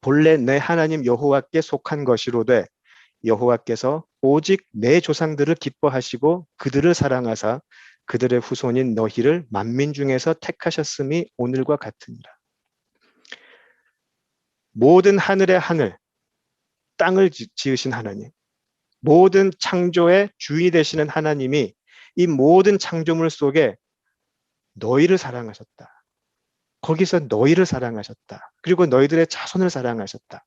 본래 내 하나님 여호와께 속한 것이로되 여호와께서 오직 내 조상들을 기뻐하시고 그들을 사랑하사 그들의 후손인 너희를 만민 중에서 택하셨음이 오늘과 같으니라. 모든 하늘의 하늘, 땅을 지으신 하나님, 모든 창조의 주인이 되시는 하나님이 이 모든 창조물 속에 너희를 사랑하셨다. 거기서 너희를 사랑하셨다. 그리고 너희들의 자손을 사랑하셨다.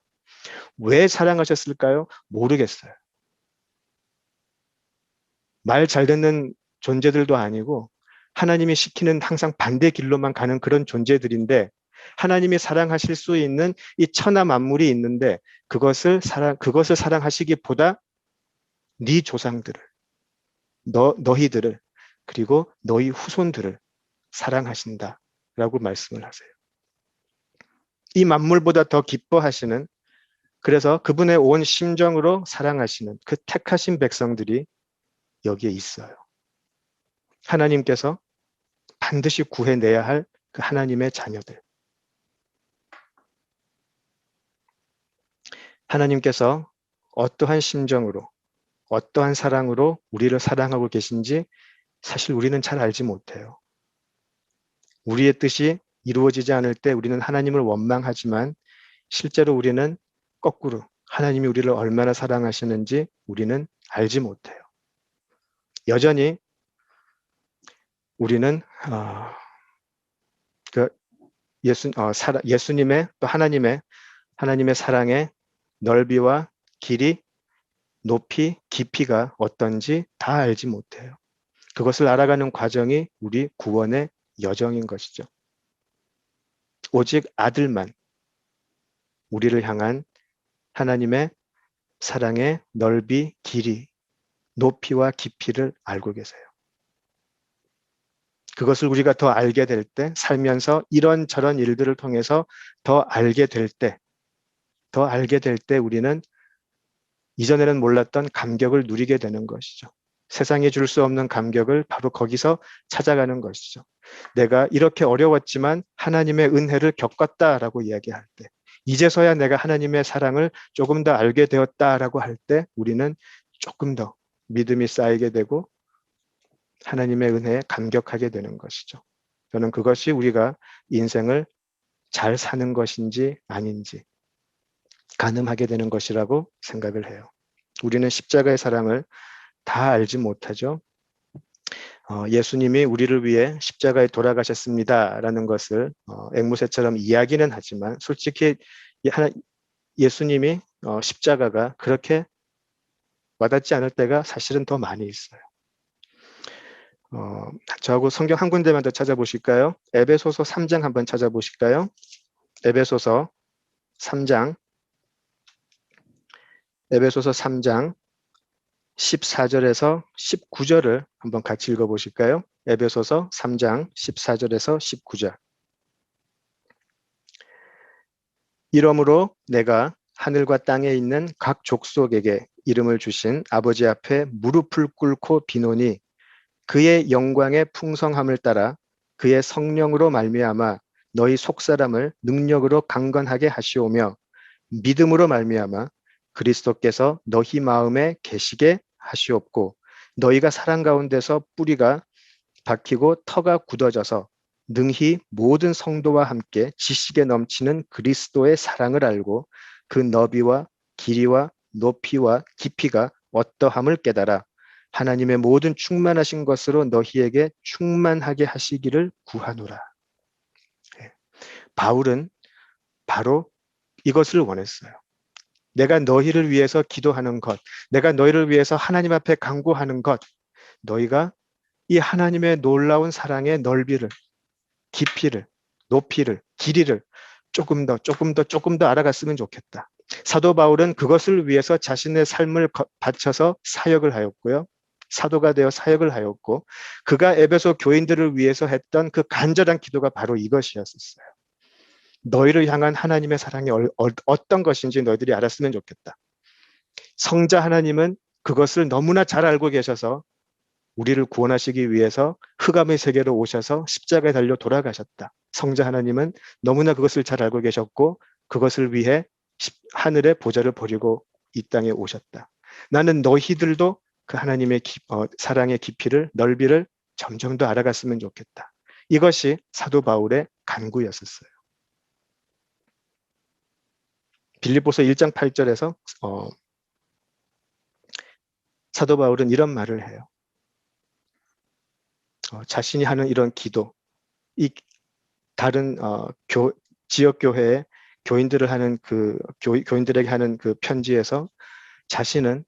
왜 사랑하셨을까요? 모르겠어요. 말 잘 듣는 존재들도 아니고 하나님이 시키는 항상 반대 길로만 가는 그런 존재들인데 하나님이 사랑하실 수 있는 이 천하 만물이 있는데 그것을 사랑하시기보다 네 조상들을 너희들을 그리고 너희 후손들을 사랑하신다라고 말씀을 하세요. 이 만물보다 더 기뻐하시는 그래서 그분의 온 심정으로 사랑하시는 그 택하신 백성들이 여기에 있어요. 하나님께서 반드시 구해내야 할 그 하나님의 자녀들. 하나님께서 어떠한 심정으로 어떠한 사랑으로 우리를 사랑하고 계신지 사실 우리는 잘 알지 못해요. 우리의 뜻이 이루어지지 않을 때 우리는 하나님을 원망하지만 실제로 우리는 거꾸로 하나님이 우리를 얼마나 사랑하시는지 우리는 알지 못해요. 여전히 우리는 예수님의 또 하나님의 하나님의 사랑의 넓이와 길이, 높이, 깊이가 어떤지 다 알지 못해요. 그것을 알아가는 과정이 우리 구원의 여정인 것이죠. 오직 아들만 우리를 향한 하나님의 사랑의 넓이, 길이, 높이와 깊이를 알고 계세요. 그것을 우리가 더 알게 될 때, 살면서 이런저런 일들을 통해서 더 알게 될 때 우리는 이전에는 몰랐던 감격을 누리게 되는 것이죠. 세상이 줄 수 없는 감격을 바로 거기서 찾아가는 것이죠. 내가 이렇게 어려웠지만 하나님의 은혜를 겪었다라고 이야기할 때, 이제서야 내가 하나님의 사랑을 조금 더 알게 되었다라고 할 때 우리는 조금 더 믿음이 쌓이게 되고 하나님의 은혜에 감격하게 되는 것이죠. 저는 그것이 우리가 인생을 잘 사는 것인지 아닌지 가늠하게 되는 것이라고 생각을 해요. 우리는 십자가의 사랑을 다 알지 못하죠. 예수님이 우리를 위해 십자가에 돌아가셨습니다라는 것을 앵무새처럼 이야기는 하지만 솔직히 예수님이 십자가가 그렇게 와닿지 않을 때가 사실은 더 많이 있어요. 저하고 성경 한 군데만 더 찾아보실까요? 에베소서 3장 한번 찾아보실까요? 에베소서 3장 14절에서 19절을 한번 같이 읽어보실까요? 에베소서 3장 14절에서 19절. 이러므로 내가 하늘과 땅에 있는 각 족속에게 이름을 주신 아버지 앞에 무릎을 꿇고 비노니 그의 영광의 풍성함을 따라 그의 성령으로 말미암아 너희 속사람을 능력으로 강건하게 하시오며 믿음으로 말미암아 그리스도께서 너희 마음에 계시게 하시옵고 너희가 사랑 가운데서 뿌리가 박히고 터가 굳어져서 능히 모든 성도와 함께 지식에 넘치는 그리스도의 사랑을 알고 그 너비와 길이와 높이와 깊이가 어떠함을 깨달아 하나님의 모든 충만하신 것으로 너희에게 충만하게 하시기를 구하노라. 바울은 바로 이것을 원했어요. 내가 너희를 위해서 기도하는 것, 내가 너희를 위해서 하나님 앞에 간구하는 것, 너희가 이 하나님의 놀라운 사랑의 넓이를, 깊이를, 높이를, 길이를 조금 더 알아갔으면 좋겠다. 사도 바울은 그것을 위해서 자신의 삶을 바쳐서 사역을 하였고요. 사도가 되어 사역을 하였고 그가 에베소 교인들을 위해서 했던 그 간절한 기도가 바로 이것이었어요. 너희를 향한 하나님의 사랑이 어떤 것인지 너희들이 알았으면 좋겠다. 성자 하나님은 그것을 너무나 잘 알고 계셔서 우리를 구원하시기 위해서 흑암의 세계로 오셔서 십자가에 달려 돌아가셨다. 성자 하나님은 너무나 그것을 잘 알고 계셨고 그것을 위해 하늘의 보좌를 버리고 이 땅에 오셨다. 나는 너희들도 그 하나님의 사랑의 깊이를, 넓이를 점점 더 알아갔으면 좋겠다. 이것이 사도 바울의 간구였었어요. 빌립보서 1장 8절에서 사도 바울은 이런 말을 해요. 자신이 하는 이런 기도, 이 다른 지역 교회의 교인들을 하는 교인들에게 하는 그 편지에서 자신은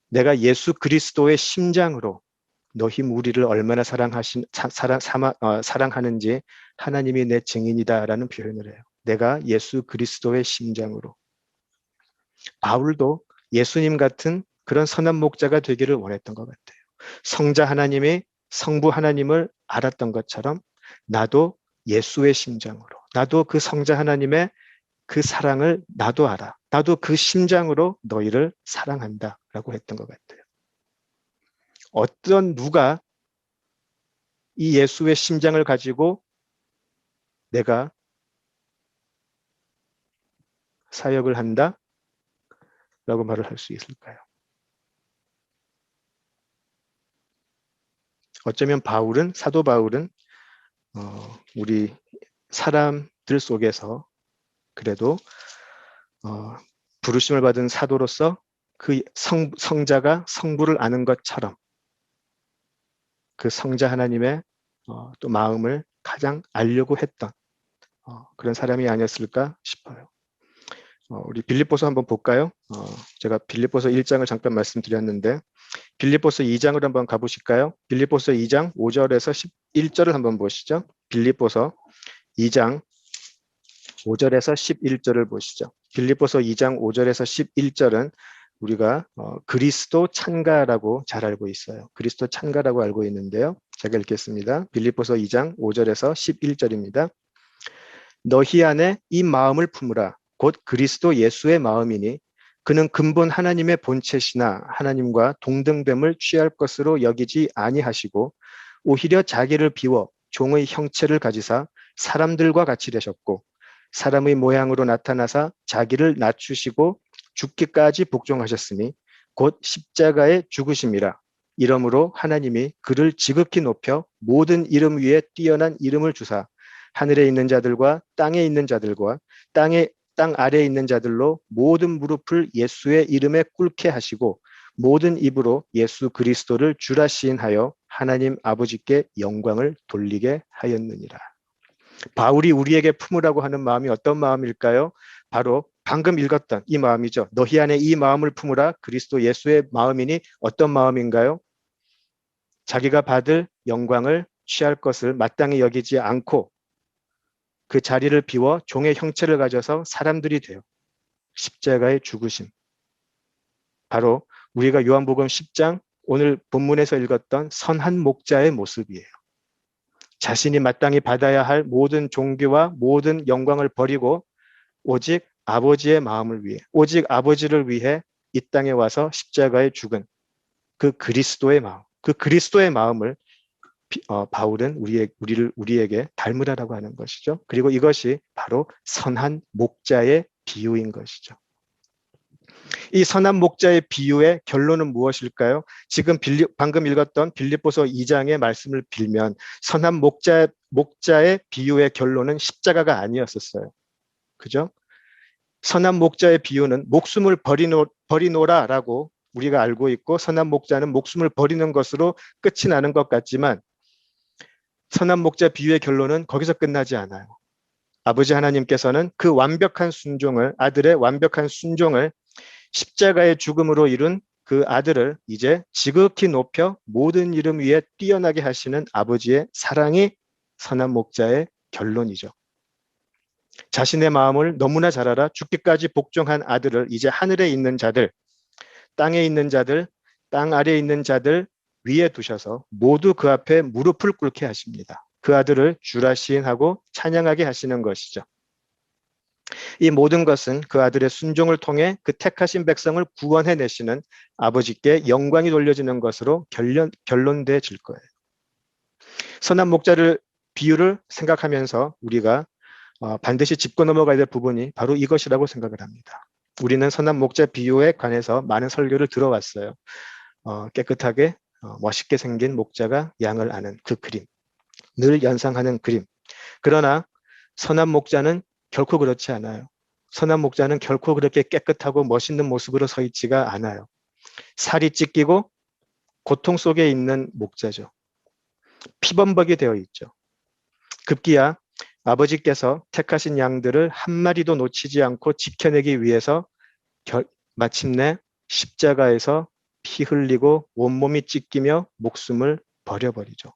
내가 예수 그리스도의 심장으로 너희 무리를 얼마나 사랑하는지 하나님이 내 증인이다라는 표현을 해요. 내가 예수 그리스도의 심장으로. 바울도 예수님 같은 그런 선한 목자가 되기를 원했던 것 같아요. 성자 하나님이 성부 하나님을 알았던 것처럼 나도 예수의 심장으로, 나도 그 성자 하나님의 그 사랑을 나도 알아. 나도 그 심장으로 너희를 사랑한다 라고 했던 것 같아요. 어떤 누가 이 예수의 심장을 가지고 내가 사역을 한다 라고 말을 할 수 있을까요? 어쩌면 사도 바울은 우리 사람들 속에서 그래도 부르심을 받은 사도로서 그 성자가 성부를 아는 것처럼 그 성자 하나님의 또 마음을 가장 알려고 했던 그런 사람이 아니었을까 싶어요. 우리 빌립보서 한번 볼까요? 제가 빌립보서 1장을 잠깐 말씀드렸는데 빌립보서 2장을 한번 가보실까요? 빌립보서 2장 5절에서 11절을 한번 보시죠. 빌립보서 2장 5절에서 11절을 보시죠. 빌립보서 2장 5절에서 11절은 우리가 그리스도 찬가라고 잘 알고 있어요. 그리스도 찬가라고 알고 있는데요. 제가 읽겠습니다. 빌립보서 2장 5절에서 11절입니다. 너희 안에 이 마음을 품으라. 곧 그리스도 예수의 마음이니 그는 근본 하나님의 본체시나 하나님과 동등됨을 취할 것으로 여기지 아니하시고 오히려 자기를 비워 종의 형체를 가지사 사람들과 같이 되셨고 사람의 모양으로 나타나사 자기를 낮추시고 죽기까지 복종하셨으니 곧 십자가에 죽으심이라. 이러므로 하나님이 그를 지극히 높여 모든 이름 위에 뛰어난 이름을 주사 하늘에 있는 자들과 땅에 있는 자들과 땅 아래에 있는 자들로 모든 무릎을 예수의 이름에 꿇게 하시고 모든 입으로 예수 그리스도를 주라 시인하여 하나님 아버지께 영광을 돌리게 하였느니라. 바울이 우리에게 품으라고 하는 마음이 어떤 마음일까요? 바로 방금 읽었던 이 마음이죠. 너희 안에 이 마음을 품으라. 그리스도 예수의 마음이니 어떤 마음인가요? 자기가 받을 영광을 취할 것을 마땅히 여기지 않고 그 자리를 비워 종의 형체를 가져서 사람들이 되어 십자가의 죽으심. 바로 우리가 요한복음 10장 오늘 본문에서 읽었던 선한 목자의 모습이에요. 자신이 마땅히 받아야 할 모든 존귀와 모든 영광을 버리고 오직 아버지의 마음을 위해, 오직 아버지를 위해 이 땅에 와서 십자가에 죽은 그 그리스도의 마음, 그 그리스도의 마음을 바울은 우리에게 닮으라라고 하는 것이죠. 그리고 이것이 바로 선한 목자의 비유인 것이죠. 이 선한 목자의 비유의 결론은 무엇일까요? 지금 방금 읽었던 빌립보서 2장의 말씀을 빌면 선한 목자의 비유의 결론은 십자가가 아니었었어요. 그죠? 선한 목자의 비유는 목숨을 버리노라라고 우리가 알고 있고 선한 목자는 목숨을 버리는 것으로 끝이 나는 것 같지만 선한 목자 비유의 결론은 거기서 끝나지 않아요. 아버지 하나님께서는 그 완벽한 순종을, 아들의 완벽한 순종을 십자가의 죽음으로 이룬 그 아들을 이제 지극히 높여 모든 이름 위에 뛰어나게 하시는 아버지의 사랑이 선한 목자의 결론이죠. 자신의 마음을 너무나 잘 알아 죽기까지 복종한 아들을 이제 하늘에 있는 자들, 땅에 있는 자들, 땅 아래에 있는 자들 위에 두셔서 모두 그 앞에 무릎을 꿇게 하십니다. 그 아들을 주라 시인하고 찬양하게 하시는 것이죠. 이 모든 것은 그 아들의 순종을 통해 그 택하신 백성을 구원해내시는 아버지께 영광이 돌려지는 것으로 결론되어질 거예요. 선한 목자를 비유를 생각하면서 우리가 반드시 짚고 넘어가야 될 부분이 바로 이것이라고 생각을 합니다. 우리는 선한 목자 비유에 관해서 많은 설교를 들어왔어요. 깨끗하게 멋있게 생긴 목자가 양을 아는 그 그림, 늘 연상하는 그림. 그러나 선한 목자는 결코 그렇지 않아요. 선한 목자는 결코 그렇게 깨끗하고 멋있는 모습으로 서 있지가 않아요. 살이 찢기고 고통 속에 있는 목자죠. 피범벅이 되어 있죠. 급기야 아버지께서 택하신 양들을 한 마리도 놓치지 않고 지켜내기 위해서 마침내 십자가에서 피 흘리고 온몸이 찢기며 목숨을 버려버리죠.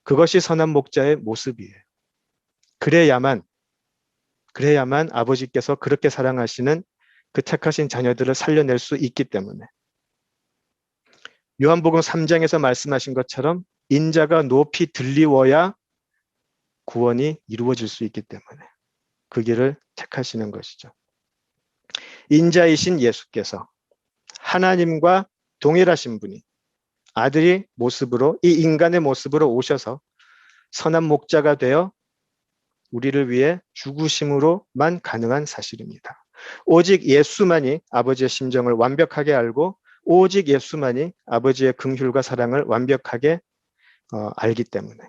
그것이 선한 목자의 모습이에요. 그래야만 아버지께서 그렇게 사랑하시는 그 택하신 자녀들을 살려낼 수 있기 때문에 요한복음 3장에서 말씀하신 것처럼 인자가 높이 들리워야 구원이 이루어질 수 있기 때문에 그 길을 택하시는 것이죠. 인자이신 예수께서 하나님과 동일하신 분이 아들의 모습으로 이 인간의 모습으로 오셔서 선한 목자가 되어 우리를 위해 죽으심으로만 가능한 사실입니다. 오직 예수만이 아버지의 심정을 완벽하게 알고 오직 예수만이 아버지의 긍휼과 사랑을 완벽하게 알기 때문에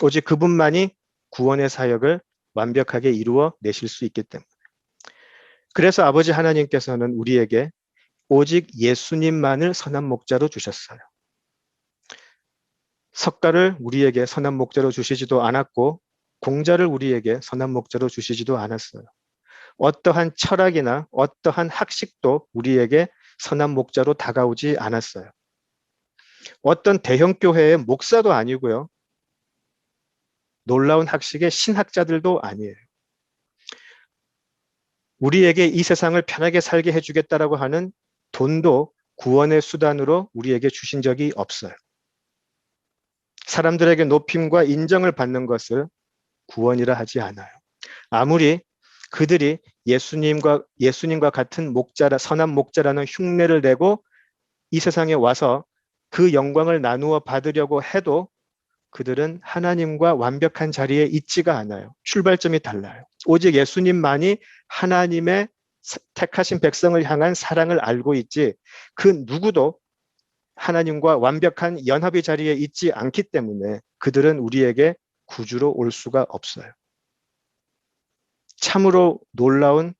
오직 그분만이 구원의 사역을 완벽하게 이루어 내실 수 있기 때문에 그래서 아버지 하나님께서는 우리에게 오직 예수님만을 선한 목자로 주셨어요. 석가를 우리에게 선한 목자로 주시지도 않았고 공자를 우리에게 선한 목자로 주시지도 않았어요. 어떠한 철학이나 어떠한 학식도 우리에게 선한 목자로 다가오지 않았어요. 어떤 대형 교회의 목사도 아니고요. 놀라운 학식의 신학자들도 아니에요. 우리에게 이 세상을 편하게 살게 해주겠다라고 하는 돈도 구원의 수단으로 우리에게 주신 적이 없어요. 사람들에게 높임과 인정을 받는 것을 구원이라 하지 않아요. 아무리 그들이 예수님과 같은 목자라, 선한 목자라는 흉내를 내고 이 세상에 와서 그 영광을 나누어 받으려고 해도 그들은 하나님과 완벽한 자리에 있지가 않아요. 출발점이 달라요. 오직 예수님만이 하나님의 택하신 백성을 향한 사랑을 알고 있지, 그 누구도 하나님과 완벽한 연합의 자리에 있지 않기 때문에 그들은 우리에게 구주로 올 수가 없어요. 참으로 놀라운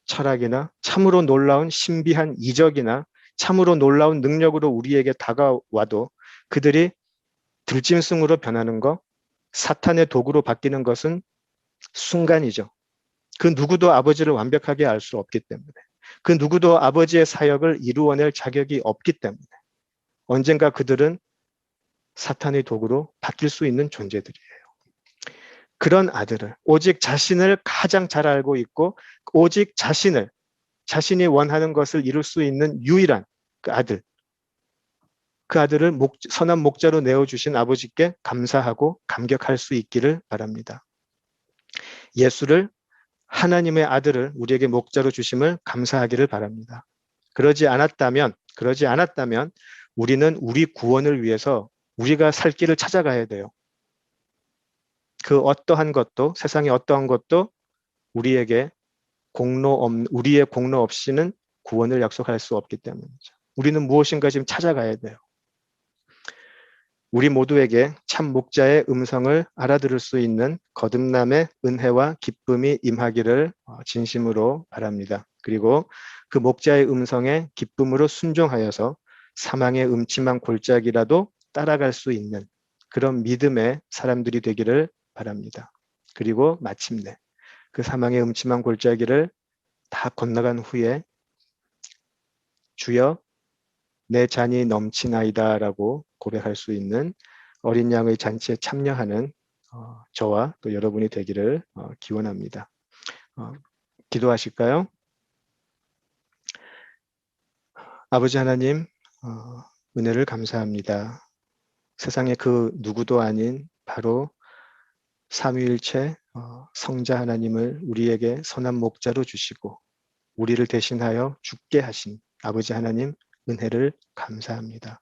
철학이나 참으로 놀라운 신비한 이적이나 참으로 놀라운 능력으로 우리에게 다가와도 그들이 들짐승으로 변하는 것, 사탄의 도구로 바뀌는 것은 순간이죠. 그 누구도 아버지를 완벽하게 알 수 없기 때문에, 그 누구도 아버지의 사역을 이루어낼 자격이 없기 때문에 언젠가 그들은 사탄의 도구로 바뀔 수 있는 존재들이에요. 그런 아들을, 오직 자신을 가장 잘 알고 있고 오직 자신이 원하는 것을 이룰 수 있는 유일한 그 아들, 그 아들을 선한 목자로 내어주신 아버지께 감사하고 감격할 수 있기를 바랍니다. 예수를, 하나님의 아들을 우리에게 목자로 주심을 감사하기를 바랍니다. 그러지 않았다면 우리는 우리 구원을 위해서 우리가 살 길을 찾아가야 돼요. 그 어떠한 것도, 세상의 어떠한 것도 우리의 공로 없이는 구원을 약속할 수 없기 때문이죠. 우리는 무엇인가 지금 찾아가야 돼요. 우리 모두에게 참 목자의 음성을 알아들을 수 있는 거듭남의 은혜와 기쁨이 임하기를 진심으로 바랍니다. 그리고 그 목자의 음성에 기쁨으로 순종하여서 사망의 음침한 골짜기라도 따라갈 수 있는 그런 믿음의 사람들이 되기를 바랍니다. 그리고 마침내 그 사망의 음침한 골짜기를 다 건너간 후에 주여 내 잔이 넘치나이다 라고 고백할 수 있는 어린 양의 잔치에 참여하는 저와 또 여러분이 되기를 기원합니다. 기도하실까요? 아버지 하나님, 은혜를 감사합니다. 세상에 그 누구도 아닌 바로 삼위일체 성자 하나님을 우리에게 선한 목자로 주시고 우리를 대신하여 죽게 하신 아버지 하나님 은혜를 감사합니다.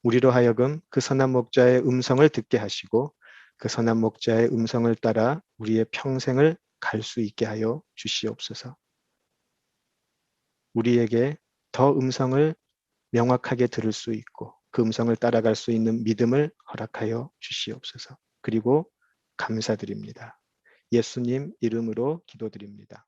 우리로 하여금 그 선한 목자의 음성을 듣게 하시고 그 선한 목자의 음성을 따라 우리의 평생을 갈 수 있게 하여 주시옵소서. 우리에게 더 음성을 명확하게 들을 수 있고 그 음성을 따라갈 수 있는 믿음을 허락하여 주시옵소서. 그리고 감사드립니다. 예수님 이름으로 기도드립니다.